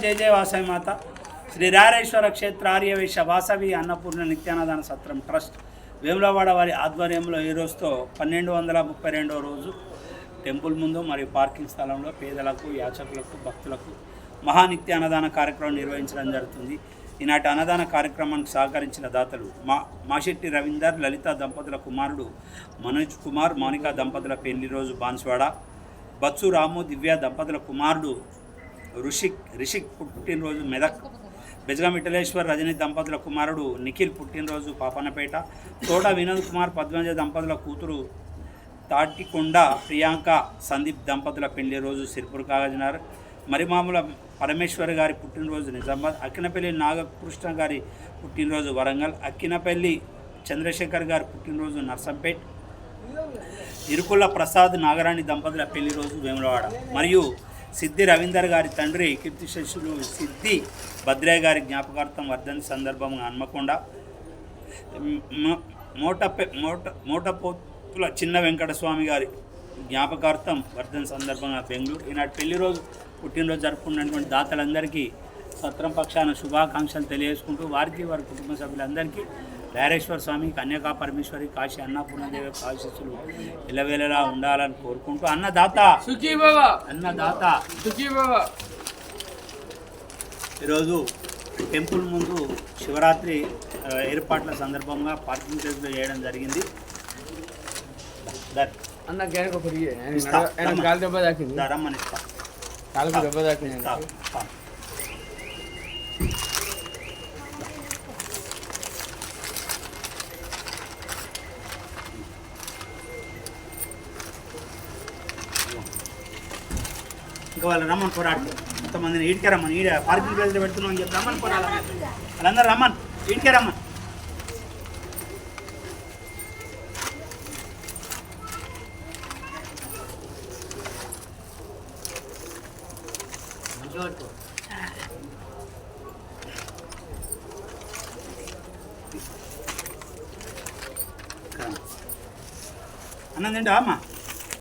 జయ జయ వాసవి మాత. శ్రీ రారేశ్వర క్షేత్ర ఆర్యవేశ వాసవి అన్నపూర్ణ నిత్యాన్నదాన సత్రం ట్రస్ట్ వేములవాడ వారి ఆధ్వర్యంలో ఈ రోజుతో 1232వ రోజు టెంపుల్ ముందు మరియు పార్కింగ్ స్థలంలో పేదలకు, యాచకులకు, భక్తులకు మహానిత్యాన్నదాన కార్యక్రమం నిర్వహించడం జరుగుతుంది. ఈనాటి అన్నదాన కార్యక్రమానికి సహకరించిన దాతలు మాశెట్టి రవీందర్, లలిత దంపతుల కుమారుడు మనోజ్ కుమార్, మౌనిక దంపతుల పెళ్లి రోజు బాన్స్వాడ, బత్సు రాము, దివ్య దంపతుల కుమారుడు రిషిక్ పుట్టినరోజు మెదక్, బెజగా మిఠలేశ్వర్, రజనీ దంపతుల కుమారుడు నిఖిల్ పుట్టినరోజు పాపన్నపేట, తోట వినోద్ కుమార్, పద్మజ దంపతుల కూతురు తాటికొండ ప్రియాంక, సందీప్ దంపతుల పెళ్లి రోజు సిర్పూర్ కాగజనగర్, మరిమాముల పరమేశ్వర్ గారి పుట్టినరోజు నిజామాబాద్, అక్కినపల్లి నాగకృష్ణ గారి పుట్టినరోజు వరంగల్, అక్కినపల్లి చంద్రశేఖర్ గారి పుట్టినరోజు నర్సంపేట్, ఇరుకుల ప్రసాద్ నాగరాణి దంపతుల పెళ్లి రోజు వేములవాడ, మరియు సిద్ధి రవీందర్ గారి తండ్రి కీర్తిశేషులు సిద్ధి భద్రయ్య గారి జ్ఞాపకార్థం వర్ధంతి సందర్భంగా హన్మకొండ, మోటపోతుల చిన్న వెంకటస్వామి గారి జ్ఞాపకార్థం వర్ధంతి సందర్భంగా బెంగళూరు. ఈనాటి పెళ్లి రోజు పుట్టినరోజు జరుపుకున్నటువంటి దాతలందరికీ సత్రం పక్షాన శుభాకాంక్షలు తెలియజేసుకుంటూ వారికి వారి కుటుంబ సభ్యులందరికీ రారేశ్వర స్వామి, కన్యకా పరమేశ్వరి, కాశీ అన్నపూర్ణదేవి ఆశీస్సులు ఇలవేళలా ఉండాలని కోరుకుంటూ అన్నదాత ఈరోజు టెంపుల్ ముందు శివరాత్రి ఏర్పాట్ల సందర్భంగా పార్కింగ్ ప్లేస్లో చేయడం జరిగింది. రమ్మని ఇంకా వాళ్ళు రమ్మని పోరాడు. కొంతమందిని ఈడికే రమ్మని, ఈడ పార్కింగ్ ప్లేస్లో పెడుతున్నాం అని చెప్పి రమ్మని పోరాడు. వాళ్ళందరూ రమ్మని, ఈడికే రమ్మని. అన్నం తింటా అమ్మా.